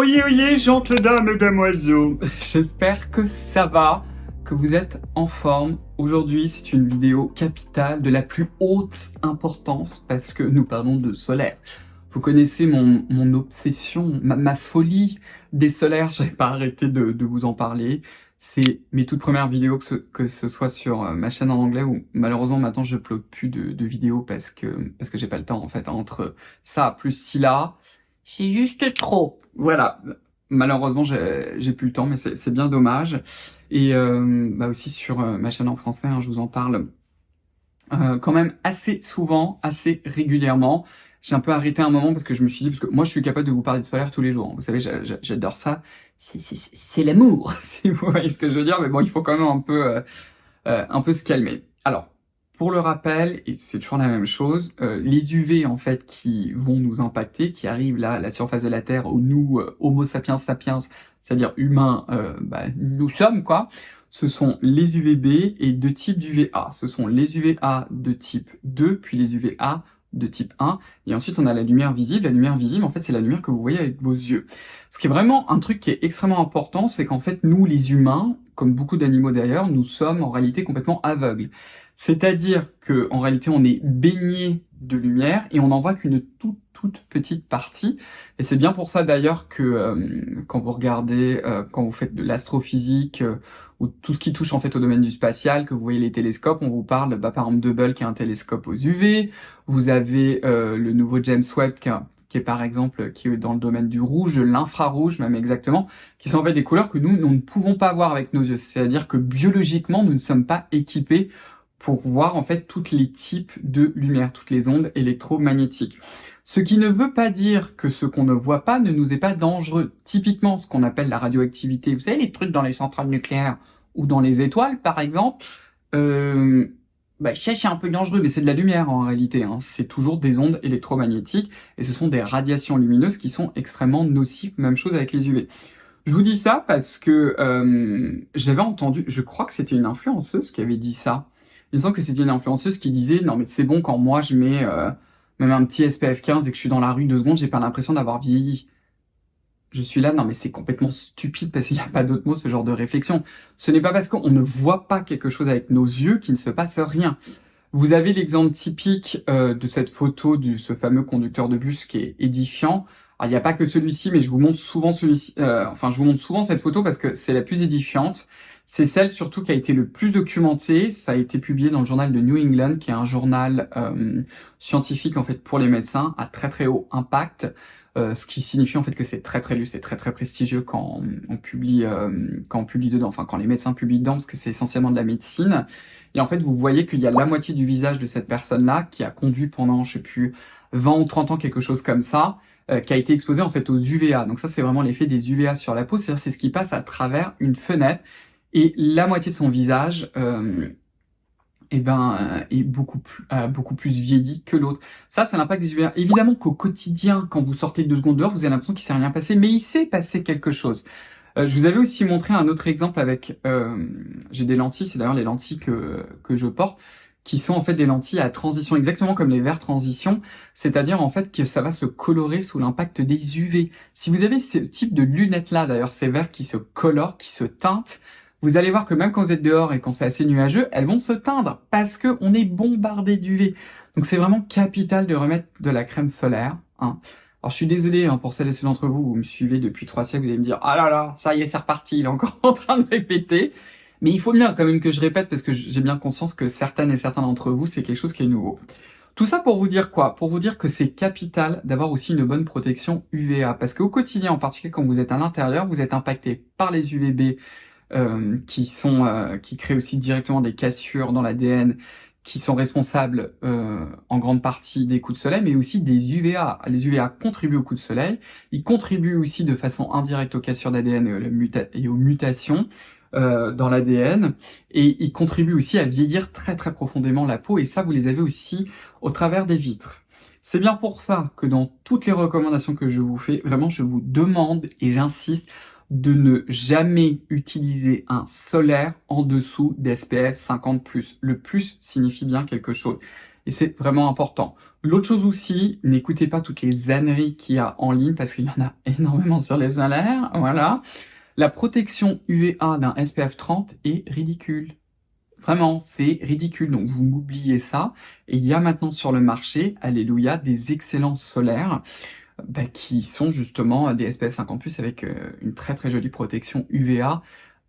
Oyez, oyez, gentes dames et damoiseaux. J'espère que ça va, que vous êtes en forme. Aujourd'hui, c'est une vidéo capitale de la plus haute importance parce que nous parlons de solaire. Vous connaissez mon obsession, ma folie des solaires. J'avais pas arrêté de vous en parler. C'est mes toutes premières vidéos, que ce soit sur ma chaîne en anglais ou malheureusement maintenant je upload plus de vidéos parce que j'ai pas le temps en fait. Entre ça plus Scylla, c'est juste trop. Voilà. Malheureusement, j'ai plus le temps, mais c'est bien dommage. Et aussi sur ma chaîne en français, je vous en parle quand même assez souvent, assez régulièrement. J'ai un peu arrêté un moment parce que je me suis dit, parce que moi je suis capable de vous parler de solaire tous les jours. Vous savez, j'adore ça. C'est l'amour, si vous voyez ce que je veux dire. Mais bon, il faut quand même un peu se calmer. Alors, pour le rappel, et c'est toujours la même chose, les UV en fait qui vont nous impacter, qui arrivent là à la surface de la Terre, où nous, Homo sapiens sapiens, c'est-à-dire humains, nous sommes quoi, ce sont les UVB et deux types d'UVA. Ce sont les UVA de type 2, puis les UVA de type 1, et ensuite on a la lumière visible. La lumière visible, en fait, c'est la lumière que vous voyez avec vos yeux. Ce qui est vraiment un truc qui est extrêmement important, c'est qu'en fait, nous, les humains, comme beaucoup d'animaux d'ailleurs, nous sommes en réalité complètement aveugles. C'est-à-dire que en réalité, on est baigné de lumière et on n'en voit qu'une toute petite partie. Et c'est bien pour ça d'ailleurs que quand vous regardez, quand vous faites de l'astrophysique ou tout ce qui touche en fait au domaine du spatial, que vous voyez les télescopes, on vous parle par exemple d'Hubble qui est un télescope aux UV. Vous avez le nouveau James Webb qui est par exemple qui est dans le domaine du rouge, de l'infrarouge même exactement, qui sont en fait des couleurs que nous ne pouvons pas voir avec nos yeux. C'est-à-dire que biologiquement, nous ne sommes pas équipés pour voir en fait tous les types de lumière, toutes les ondes électromagnétiques. Ce qui ne veut pas dire que ce qu'on ne voit pas ne nous est pas dangereux. Typiquement, ce qu'on appelle la radioactivité, vous savez les trucs dans les centrales nucléaires ou dans les étoiles par exemple, ça c'est un peu dangereux, mais c'est de la lumière en réalité. C'est toujours des ondes électromagnétiques et ce sont des radiations lumineuses qui sont extrêmement nocives. Même chose avec les UV. Je vous dis ça parce que j'avais entendu, je crois que c'était une influenceuse qui avait dit ça. Il me semble que c'était une influenceuse qui disait « Non mais c'est bon, quand moi je mets même un petit SPF 15 et que je suis dans la rue 2 secondes, j'ai pas l'impression d'avoir vieilli. » Je suis là, non mais c'est complètement stupide parce qu'il n'y a pas d'autre mot, ce genre de réflexion. Ce n'est pas parce qu'on ne voit pas quelque chose avec nos yeux qu'il ne se passe rien. Vous avez l'exemple typique de cette photo de ce fameux conducteur de bus qui est édifiant. Alors, il n'y a pas que celui-ci, mais je vous montre souvent celui-ci. Je vous montre souvent cette photo parce que c'est la plus édifiante. C'est celle surtout qui a été le plus documentée. Ça a été publié dans le journal de New England, qui est un journal scientifique en fait pour les médecins à très très haut impact. Ce qui signifie en fait que c'est très lu, c'est très prestigieux quand on publie dedans, enfin quand les médecins publient dedans, parce que c'est essentiellement de la médecine. Et en fait, vous voyez qu'il y a la moitié du visage de cette personne-là qui a conduit pendant, je sais plus, 20 ou 30 ans, quelque chose comme ça, qui a été exposé en fait aux UVA. Donc ça, c'est vraiment l'effet des UVA sur la peau, c'est-à-dire c'est ce qui passe à travers une fenêtre. Et la moitié de son visage est beaucoup plus vieilli que l'autre. Ça, c'est l'impact des UVA. Évidemment qu'au quotidien, quand vous sortez 2 secondes dehors, vous avez l'impression qu'il s'est rien passé, mais il s'est passé quelque chose. Je vous avais aussi montré un autre exemple avec... j'ai des lentilles, c'est d'ailleurs les lentilles que je porte, qui sont en fait des lentilles à transition, exactement comme les verres transition, c'est-à-dire en fait que ça va se colorer sous l'impact des UV. Si vous avez ce type de lunettes-là, d'ailleurs ces verres qui se colorent, qui se teintent, vous allez voir que même quand vous êtes dehors et quand c'est assez nuageux, elles vont se teindre parce que on est bombardé d'UV. Donc c'est vraiment capital de remettre de la crème solaire. Alors je suis désolé pour celles et ceux d'entre vous, vous me suivez depuis 3 siècles, vous allez me dire « Ah là là, ça y est, c'est reparti, il est encore en train de répéter ». Mais il faut bien quand même que je répète parce que j'ai bien conscience que certaines et certains d'entre vous, c'est quelque chose qui est nouveau. Tout ça pour vous dire quoi? Pour vous dire que c'est capital d'avoir aussi une bonne protection UVA. Parce qu'au quotidien, en particulier quand vous êtes à l'intérieur, vous êtes impacté par les UVB qui créent aussi directement des cassures dans l'ADN, qui sont responsables en grande partie des coups de soleil, mais aussi des UVA. Les UVA contribuent aux coups de soleil, ils contribuent aussi de façon indirecte aux cassures d'ADN et aux mutations dans l'ADN, et ils contribuent aussi à vieillir très profondément la peau, et ça vous les avez aussi au travers des vitres. C'est bien pour ça que dans toutes les recommandations que je vous fais, vraiment je vous demande et j'insiste de ne jamais utiliser un solaire en dessous d'SPF 50+. Le plus signifie bien quelque chose. et c'est vraiment important. L'autre chose aussi, n'écoutez pas toutes les âneries qu'il y a en ligne, parce qu'il y en a énormément sur les solaires, voilà. La protection UVA d'un SPF 30 est ridicule. Vraiment, c'est ridicule, donc vous m'oubliez ça. Et il y a maintenant sur le marché, alléluia, des excellents solaires qui sont justement des SPF 50+, avec une très très jolie protection UVA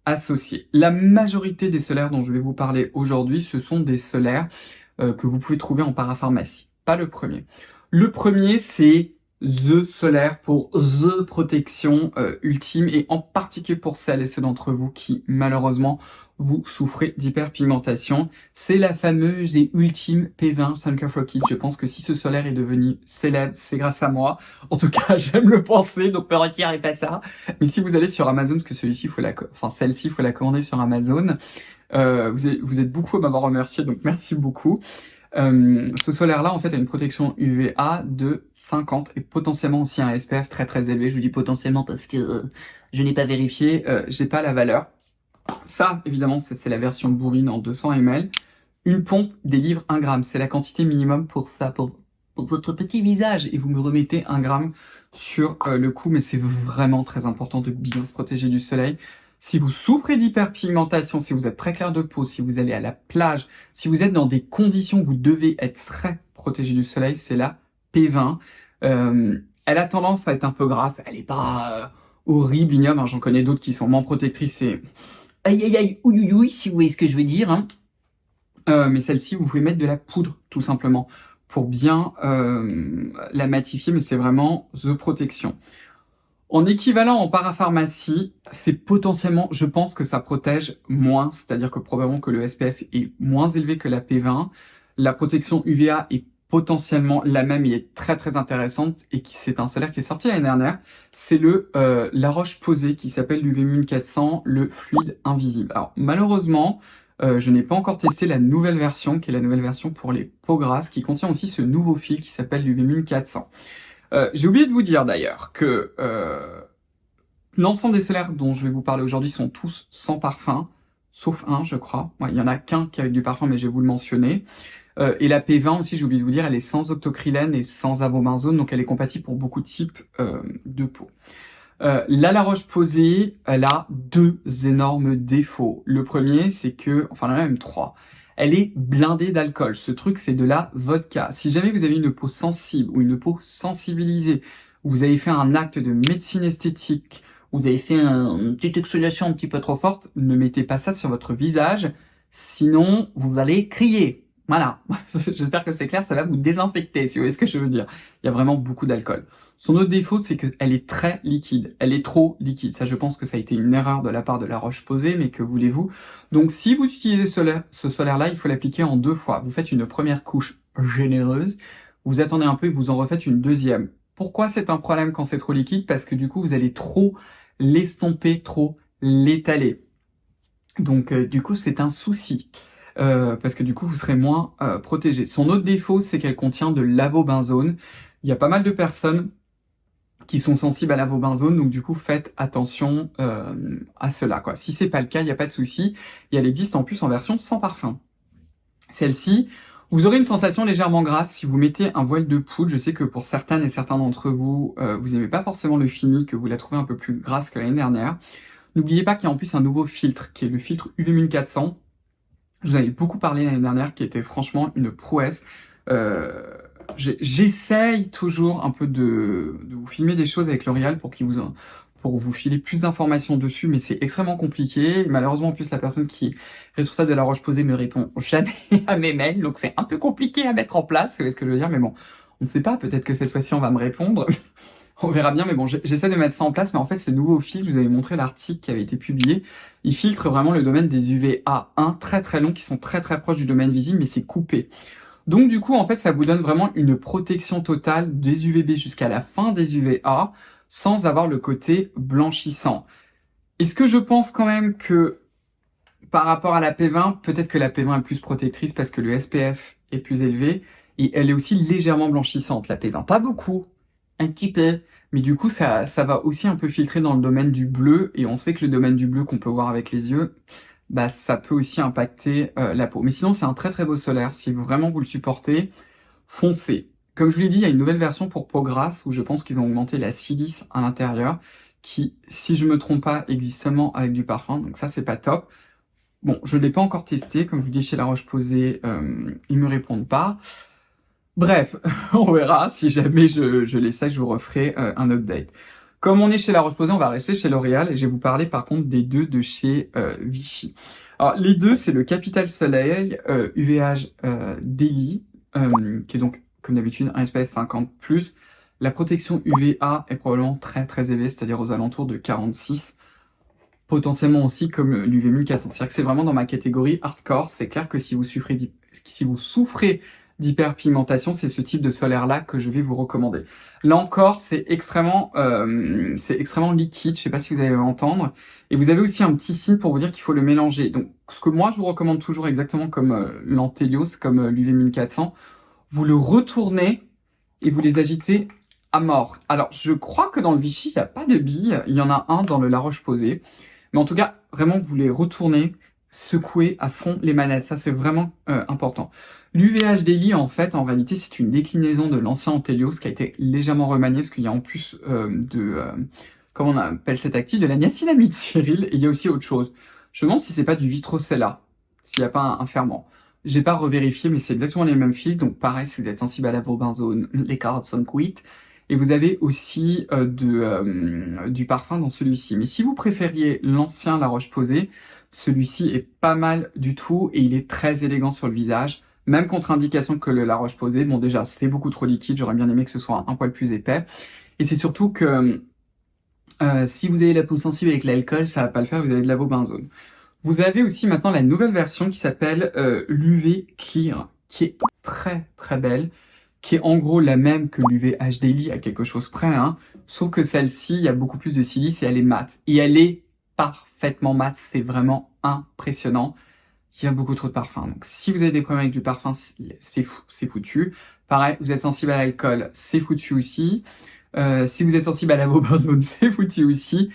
associée. La majorité des solaires dont je vais vous parler aujourd'hui, ce sont des solaires que vous pouvez trouver en parapharmacie. Pas le premier. Le premier, c'est The Solaire pour The Protection ultime, et en particulier pour celles et ceux d'entre vous qui malheureusement vous souffrez d'hyperpigmentation. C'est la fameuse et ultime P20 Sun Care for Kids. Je pense que si ce solaire est devenu célèbre, c'est grâce à moi. En tout cas, j'aime le penser, donc ne retirez pas ça. Mais si vous allez sur Amazon, parce que celui-ci, celle-ci, il faut la commander sur Amazon. Vous êtes beaucoup à m'avoir remercié, donc merci beaucoup. Ce solaire-là, en fait, a une protection UVA de 50 et potentiellement aussi un SPF très très élevé. Je vous dis potentiellement parce que je n'ai pas vérifié, j'ai pas la valeur. Ça, évidemment, c'est la version bourrine en 200 ml. Une pompe délivre 1 gramme. C'est la quantité minimum pour ça, pour votre petit visage. Et vous me remettez 1 gramme sur le cou. Mais c'est vraiment très important de bien se protéger du soleil. Si vous souffrez d'hyperpigmentation, si vous êtes très clair de peau, si vous allez à la plage, si vous êtes dans des conditions où vous devez être très protégé du soleil, c'est la P20. Elle a tendance à être un peu grasse. Elle n'est pas horrible, ignoble. Hein. J'en connais d'autres qui sont moins protectrices et... aïe aïe aïe, ouïe ouïe, si vous voyez ce que je veux dire. Hein. Mais celle-ci, vous pouvez mettre de la poudre, tout simplement, pour bien la matifier, mais c'est vraiment The Protection. En équivalent en parapharmacie, c'est potentiellement, je pense que ça protège moins, c'est-à-dire que probablement que le SPF est moins élevé que la P20. La protection UVA est potentiellement la même, il est très très intéressante, et c'est un solaire qui est sorti l'année dernière. C'est le La Roche-Posay qui s'appelle l'UV-Mune 400, le fluide invisible. Alors malheureusement, je n'ai pas encore testé la nouvelle version, qui est la nouvelle version pour les peaux grasses, qui contient aussi ce nouveau fil qui s'appelle l'UV-Mune 400. J'ai oublié de vous dire d'ailleurs que l'ensemble des solaires dont je vais vous parler aujourd'hui sont tous sans parfum, sauf un, je crois. Ouais, il y en a qu'un qui est avec du parfum, mais je vais vous le mentionner. Et la P20 aussi, j'ai oublié de vous dire, elle est sans octocrylène et sans avobenzone, donc elle est compatible pour beaucoup de types de peau. La Roche-Posay, elle a 2 énormes défauts. Le premier, c'est que, enfin, il y en a même 3. Elle est blindée d'alcool. Ce truc, c'est de la vodka. Si jamais vous avez une peau sensible ou une peau sensibilisée, ou vous avez fait un acte de médecine esthétique, ou vous avez fait une petite exfoliation un petit peu trop forte, ne mettez pas ça sur votre visage, sinon vous allez crier. Voilà, j'espère que c'est clair, ça va vous désinfecter, si vous voyez ce que je veux dire. Il y a vraiment beaucoup d'alcool. Son autre défaut, c'est qu'elle est très liquide. Elle est trop liquide. Ça, je pense que ça a été une erreur de la part de La Roche-Posay, mais que voulez-vous? Donc, si vous utilisez ce solaire-là, il faut l'appliquer en 2 fois. Vous faites une première couche généreuse, vous attendez un peu et vous en refaites une deuxième. Pourquoi c'est un problème quand c'est trop liquide? Parce que du coup, vous allez trop l'estomper, trop l'étaler. Donc, du coup, c'est un souci. Parce que du coup vous serez moins protégé. Son autre défaut, c'est qu'elle contient de l'avobenzone. Il y a pas mal de personnes qui sont sensibles à l'avobenzone, donc du coup faites attention à cela, quoi. Si c'est pas le cas, il n'y a pas de souci. Et elle existe en plus en version sans parfum. Celle-ci, vous aurez une sensation légèrement grasse si vous mettez un voile de poudre. Je sais que pour certaines et certains d'entre vous, vous n'aimez pas forcément le fini, que vous la trouvez un peu plus grasse que l'année dernière. N'oubliez pas qu'il y a en plus un nouveau filtre, qui est le filtre UV-Mune 400. Je vous en avais beaucoup parlé l'année dernière, qui était franchement une prouesse. J'essaye toujours un peu de vous filmer des choses avec L'Oréal pour vous filer plus d'informations dessus, mais c'est extrêmement compliqué. Malheureusement, en plus, la personne qui est responsable de La Roche-Posay me répond jamais à mes mails, donc c'est un peu compliqué à mettre en place, c'est ce que je veux dire, mais bon, on ne sait pas, peut-être que cette fois-ci on va me répondre. On verra bien, mais bon, j'essaie de mettre ça en place, mais en fait, ce nouveau filtre, je vous avais montré l'article qui avait été publié, il filtre vraiment le domaine des UVA1 très très longs, qui sont très très proches du domaine visible, mais c'est coupé. Donc du coup, en fait, ça vous donne vraiment une protection totale des UVB jusqu'à la fin des UVA, sans avoir le côté blanchissant. Est-ce que je pense quand même que, par rapport à la P20, peut-être que la P20 est plus protectrice parce que le SPF est plus élevé, et elle est aussi légèrement blanchissante, la P20. Pas beaucoup, un petit peu, mais du coup ça va aussi un peu filtrer dans le domaine du bleu, et on sait que le domaine du bleu qu'on peut voir avec les yeux, bah ça peut aussi impacter la peau. Mais sinon, c'est un très très beau solaire. Si vraiment vous le supportez, foncez. Comme je vous l'ai dit, il y a une nouvelle version pour peau grasse où je pense qu'ils ont augmenté la silice à l'intérieur, qui, si je me trompe pas, existe seulement avec du parfum. Donc ça, c'est pas top. Bon, je ne l'ai pas encore testé. Comme je vous dis, chez La Roche-Posay, ils me répondent pas. Bref, on verra. Si jamais je l'essaie, je vous referai un update. Comme on est chez La Roche-Posay, on va rester chez L'Oréal et je vais vous parler par contre des deux de chez Vichy. Alors les deux, c'est le Capital Soleil UVH Daily, qui est donc comme d'habitude un SPF 50+. La protection UVA est probablement très très élevée, c'est-à-dire aux alentours de 46. Potentiellement aussi comme l'UV 1400. C'est-à-dire que c'est vraiment dans ma catégorie hardcore. C'est clair que si vous souffrez d'hyperpigmentation, c'est ce type de solaire-là que je vais vous recommander. Là encore, c'est extrêmement liquide, je sais pas si vous allez l'entendre. Et vous avez aussi un petit signe pour vous dire qu'il faut le mélanger. Donc, ce que moi, je vous recommande toujours exactement comme l'Antelios, comme l'UV 1400, vous le retournez et vous les agitez à mort. Alors, je crois que dans le Vichy, il n'y a pas de billes. Il y en a un dans le La Roche-Posay. Mais en tout cas, vraiment, vous les retournez, secouez à fond les manettes. Ça, c'est vraiment important. L'UVH Daily, en fait, en réalité, c'est une déclinaison de l'ancien Antelios qui a été légèrement remanié parce qu'il y a en plus comment on appelle cet actif, de la niacinamide Cyril, et il y a aussi autre chose. Je me demande si c'est pas du Vitrocella, s'il n'y a pas un ferment. J'ai pas revérifié, mais c'est exactement les mêmes fils. Donc pareil, si vous êtes sensible à l'avobenzone, les carottes sont cuites. Et vous avez aussi du parfum dans celui-ci. Mais si vous préfériez l'ancien La Roche-Posay, celui-ci est pas mal du tout et il est très élégant sur le visage. Même contre-indication que le La Roche-Posay. Bon déjà, c'est beaucoup trop liquide. J'aurais bien aimé que ce soit un poil plus épais. Et c'est surtout que si vous avez la peau sensible avec l'alcool, ça va pas le faire. Vous avez de l'avobenzone. Vous avez aussi maintenant la nouvelle version qui s'appelle l'UV Clear, qui est très très belle, qui est en gros la même que l'UV H Daily à quelque chose près, hein, sauf que celle-ci, il y a beaucoup plus de silice et elle est mate. Et elle est parfaitement mate, c'est vraiment impressionnant. Il y a beaucoup trop de parfum. Donc si vous avez des problèmes avec du parfum, c'est foutu. Pareil, vous êtes sensible à l'alcool, c'est foutu aussi. Si vous êtes sensible à la benzone, c'est foutu aussi.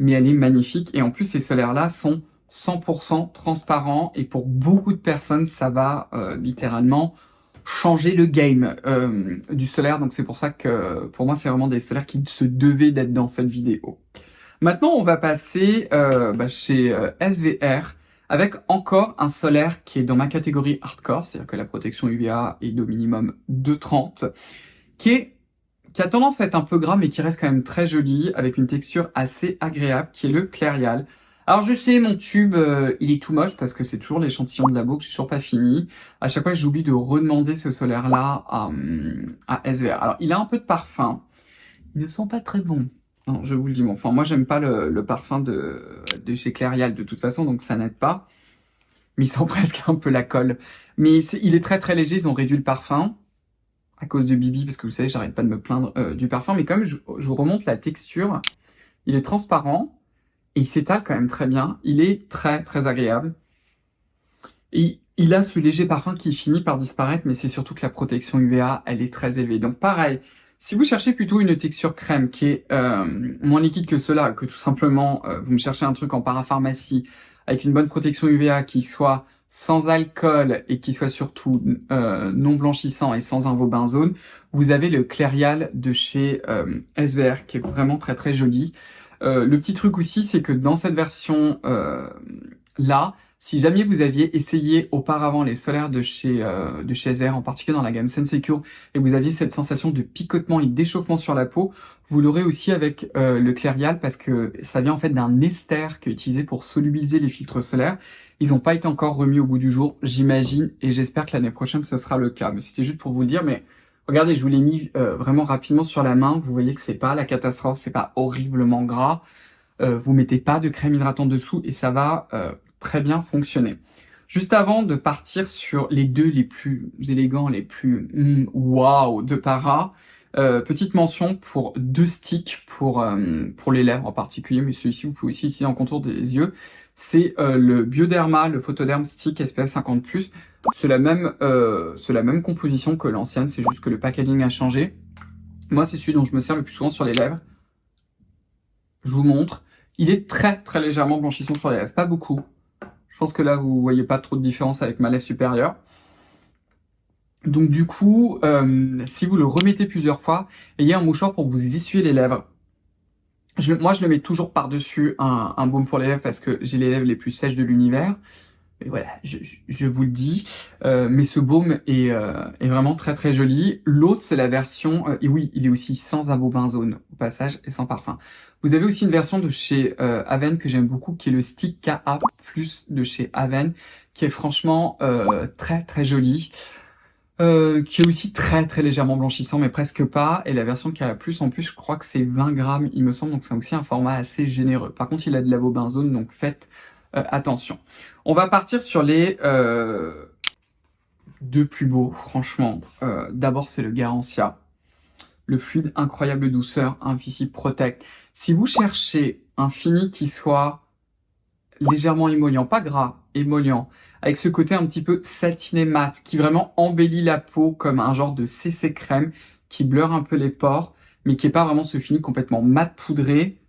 Mais elle est magnifique et en plus ces solaires-là sont 100% transparent et pour beaucoup de personnes, ça va littéralement changer le game du solaire. Donc c'est pour ça que pour moi, c'est vraiment des solaires qui se devaient d'être dans cette vidéo. Maintenant, on va passer chez SVR avec encore un solaire qui est dans ma catégorie hardcore, c'est-à-dire que la protection UVA est d'au minimum 230, qui a tendance à être un peu gras mais qui reste quand même très joli avec une texture assez agréable qui est le Clairial. Alors je sais, mon tube, il est tout moche parce que c'est toujours l'échantillon de labo que j'ai toujours pas fini. À chaque fois, j'oublie de redemander ce solaire-là à SVR. Alors, il a un peu de parfum. Ils ne sont pas très bons. Non, je vous le dis. Bon, enfin, moi, j'aime pas le parfum de chez Clairial de toute façon, donc ça n'aide pas. Mais ils sent presque un peu la colle. Mais il est très très léger, ils ont réduit le parfum à cause de Bibi, parce que vous savez, j'arrête pas de me plaindre du parfum. Mais quand même, je vous remonte la texture. Il est transparent. Et il s'étale quand même très bien. Il est très très agréable. Et il a ce léger parfum qui finit par disparaître, mais c'est surtout que la protection UVA, elle est très élevée. Donc pareil, si vous cherchez plutôt une texture crème qui est moins liquide que cela, que tout simplement vous me cherchez un truc en parapharmacie avec une bonne protection UVA qui soit sans alcool et qui soit surtout non blanchissant et sans invobenzone, vous avez le Clairial de chez SVR qui est vraiment très très joli. Le petit truc aussi, c'est que dans cette version là, si jamais vous aviez essayé auparavant les solaires de chez SVR, en particulier dans la gamme Sensecure, et vous aviez cette sensation de picotement et d'échauffement sur la peau, vous l'aurez aussi avec le Clairial parce que ça vient en fait d'un ester qui est utilisé pour solubiliser les filtres solaires. Ils n'ont pas été encore remis au goût du jour, j'imagine, et j'espère que l'année prochaine ce sera le cas. Mais c'était juste pour vous le dire, mais regardez, je vous l'ai mis vraiment rapidement sur la main. Vous voyez que c'est pas la catastrophe, c'est pas horriblement gras. Vous mettez pas de crème hydratante dessous et ça va très bien fonctionner. Juste avant de partir sur les deux les plus élégants, les plus waouh de Para, petite mention pour deux sticks pour les lèvres en particulier, mais celui-ci vous pouvez aussi utiliser en contour des yeux. C'est le Bioderma, le Photoderm Stick SPF 50+. C'est la même composition que l'ancienne, c'est juste que le packaging a changé. Moi, c'est celui dont je me sers le plus souvent sur les lèvres. Je vous montre. Il est très très légèrement blanchissant sur les lèvres, pas beaucoup. Je pense que là, vous voyez pas trop de différence avec ma lèvre supérieure. Donc du coup, si vous le remettez plusieurs fois, ayez un mouchoir pour vous essuyer les lèvres. Moi, je le mets toujours par-dessus un baume pour les lèvres parce que j'ai les lèvres les plus sèches de l'univers. Et voilà, je vous le dis. Mais ce baume est vraiment très très joli. L'autre, c'est la version... et oui, il est aussi sans avobenzone au passage et sans parfum. Vous avez aussi une version de chez Aven que j'aime beaucoup, qui est le Stick KA+, de chez Aven, qui est franchement très très joli. Qui est aussi très très légèrement blanchissant, mais presque pas. Et la version KA+, en plus, je crois que c'est 20 grammes, il me semble, donc c'est aussi un format assez généreux. Par contre, il a de l'avobenzone, donc faites attention. On va partir sur les deux plus beaux, franchement. D'abord, c'est le Garancia. Le fluide incroyable douceur, Invisible Protect. Si vous cherchez un fini qui soit légèrement émollient, pas gras, émollient, avec ce côté un petit peu satiné mat, qui vraiment embellit la peau comme un genre de CC crème, qui blur un peu les pores, mais qui est pas vraiment ce fini complètement mat poudré,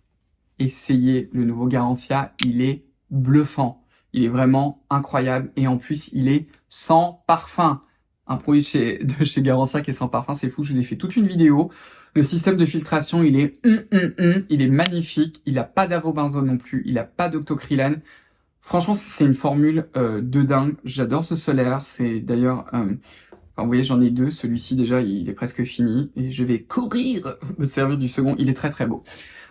essayez le nouveau Garancia, il est bluffant. Il est vraiment incroyable et en plus, il est sans parfum. Un produit de chez Garancia qui est sans parfum, c'est fou. Je vous ai fait toute une vidéo. Le système de filtration, il est il est magnifique. Il n'a pas d'avobenzone non plus. Il n'a pas d'octocrylène. Franchement, c'est une formule de dingue. J'adore ce solaire. C'est d'ailleurs... enfin, vous voyez, j'en ai deux. Celui-ci, déjà, il est presque fini. Et je vais courir me servir du second. Il est très très beau.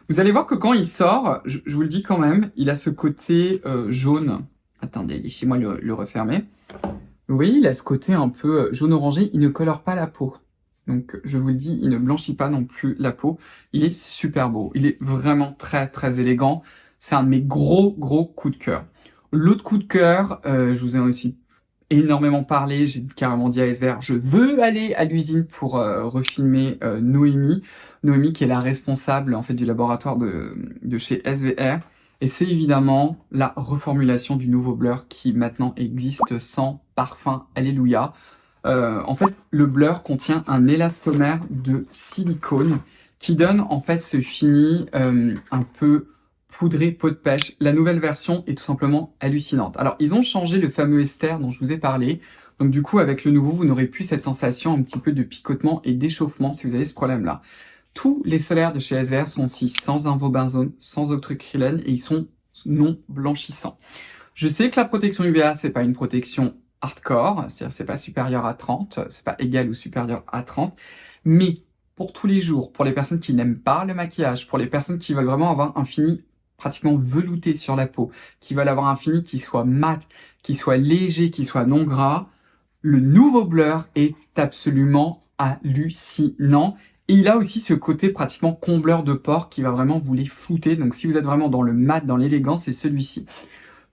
Vous allez voir que quand il sort, je vous le dis quand même, il a ce côté jaune. Attendez, laissez-moi le refermer. Vous voyez, il a ce côté un peu jaune-orangé. Il ne colore pas la peau. Donc, je vous le dis, il ne blanchit pas non plus la peau. Il est super beau. Il est vraiment très, très élégant. C'est un de mes gros coups de cœur. L'autre coup de cœur, je vous ai aussi énormément parlé, j'ai carrément dit à SVR, je veux aller à l'usine pour refilmer Noémie. Noémie qui est la responsable en fait du laboratoire de chez SVR. Et c'est évidemment la reformulation du nouveau blur qui maintenant existe sans parfum. Alléluia. En fait, le blur contient un élastomère de silicone qui donne en fait ce fini un peu poudré peau de pêche. La nouvelle version est tout simplement hallucinante. Alors, ils ont changé le fameux ester dont je vous ai parlé. Donc du coup, avec le nouveau, vous n'aurez plus cette sensation un petit peu de picotement et d'échauffement si vous avez ce problème-là. Tous les solaires de chez SVR sont aussi sans avobenzone, sans octocrylène et ils sont non blanchissants. Je sais que la protection UVA, c'est pas une protection hardcore, c'est-à-dire c'est pas supérieur à 30, c'est pas égal ou supérieur à 30, mais pour tous les jours, pour les personnes qui n'aiment pas le maquillage, pour les personnes qui veulent vraiment avoir un fini pratiquement velouté sur la peau, qui veulent avoir un fini qui soit mat, qui soit léger, qui soit non gras, le nouveau blur est absolument hallucinant. Et il a aussi ce côté pratiquement combleur de pores qui va vraiment vous les flouter. Donc si vous êtes vraiment dans le mat, dans l'élégance, c'est celui-ci.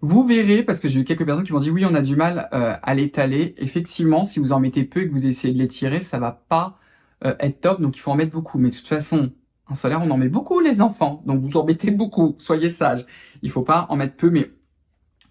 Vous verrez, parce que j'ai eu quelques personnes qui m'ont dit oui, on a du mal à l'étaler. Effectivement, si vous en mettez peu et que vous essayez de l'étirer, ça va pas être top, donc il faut en mettre beaucoup. Mais de toute façon, un solaire, on en met beaucoup les enfants, donc vous en mettez beaucoup, soyez sages. Il faut pas en mettre peu, mais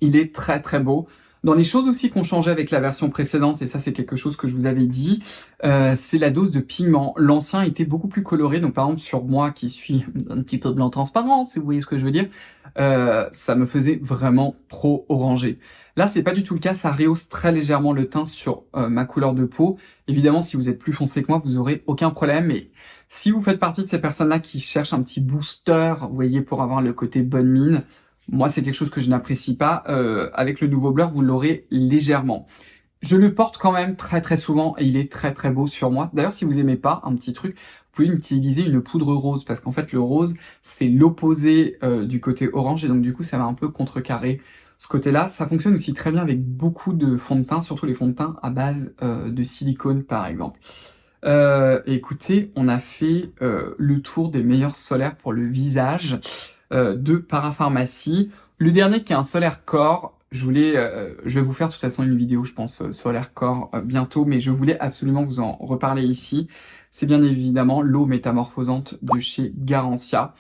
il est très très beau. Dans les choses aussi qu'on changeait avec la version précédente, et ça c'est quelque chose que je vous avais dit, c'est la dose de pigment. L'ancien était beaucoup plus coloré, donc par exemple sur moi qui suis un petit peu blanc transparent, si vous voyez ce que je veux dire, ça me faisait vraiment trop orangé. Là c'est pas du tout le cas, ça rehausse très légèrement le teint sur ma couleur de peau. Évidemment si vous êtes plus foncé que moi, vous aurez aucun problème, mais si vous faites partie de ces personnes-là qui cherchent un petit booster, vous voyez, pour avoir le côté bonne mine, moi, c'est quelque chose que je n'apprécie pas. Avec le nouveau blur, vous l'aurez légèrement. Je le porte quand même très très souvent et il est très très beau sur moi. D'ailleurs, si vous aimez pas, un petit truc, vous pouvez utiliser une poudre rose parce qu'en fait, le rose, c'est l'opposé du côté orange et donc du coup, ça va un peu contrecarrer ce côté-là. Ça fonctionne aussi très bien avec beaucoup de fonds de teint, surtout les fonds de teint à base de silicone, par exemple. Écoutez, on a fait le tour des meilleurs solaires pour le visage de Parapharmacie. Le dernier qui est un solaire corps, je vais vous faire de toute façon une vidéo, je pense, solaire corps bientôt, mais je voulais absolument vous en reparler ici. C'est bien évidemment l'eau métamorphosante de chez Garancia.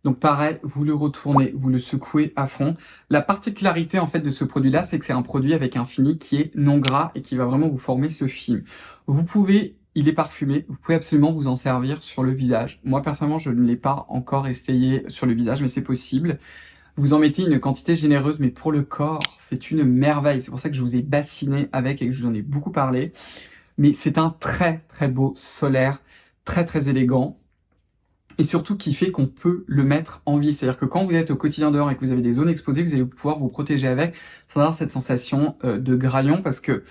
Donc pareil, vous le retournez, vous le secouez à fond. La particularité en fait de ce produit-là, c'est que c'est un produit avec un fini qui est non gras et qui va vraiment vous former ce film. Vous pouvez... Il est parfumé, vous pouvez absolument vous en servir sur le visage. Moi, personnellement, je ne l'ai pas encore essayé sur le visage, mais c'est possible. Vous en mettez une quantité généreuse, mais pour le corps, c'est une merveille. C'est pour ça que je vous ai bassiné avec et que je vous en ai beaucoup parlé. Mais c'est un très très beau solaire, très très élégant. Et surtout qui fait qu'on peut le mettre en vie. C'est-à-dire que quand vous êtes au quotidien dehors et que vous avez des zones exposées, vous allez pouvoir vous protéger avec, sans avoir cette sensation de graillon, parce que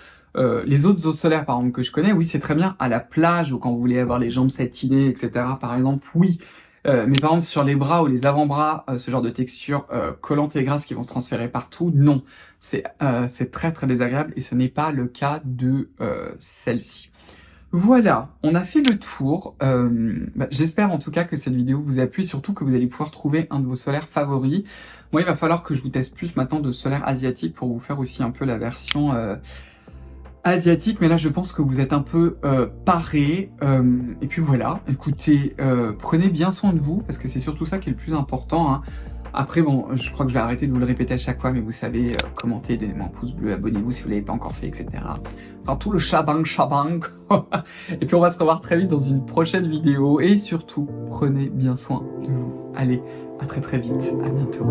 les autres eaux solaires, par exemple, que je connais, oui, c'est très bien à la plage ou quand vous voulez avoir les jambes satinées, etc. Par exemple, oui. Mais par exemple, sur les bras ou les avant-bras, ce genre de texture collante et grasse qui vont se transférer partout, non. C'est très très désagréable et ce n'est pas le cas de celle-ci. Voilà, on a fait le tour. J'espère en tout cas que cette vidéo vous a plu, surtout que vous allez pouvoir trouver un de vos solaires favoris. Moi, il va falloir que je vous teste plus maintenant de solaire asiatique pour vous faire aussi un peu la version asiatique. Mais là, je pense que vous êtes un peu parés. Et puis voilà, écoutez, prenez bien soin de vous, parce que c'est surtout ça qui est le plus important, hein. Après, bon, je crois que je vais arrêter de vous le répéter à chaque fois, mais vous savez, commentez, donnez-moi un pouce bleu, abonnez-vous si vous ne l'avez pas encore fait, etc. Enfin, tout le shabang. Et puis, on va se revoir très vite dans une prochaine vidéo. Et surtout, prenez bien soin de vous. Allez, à très très vite. À bientôt.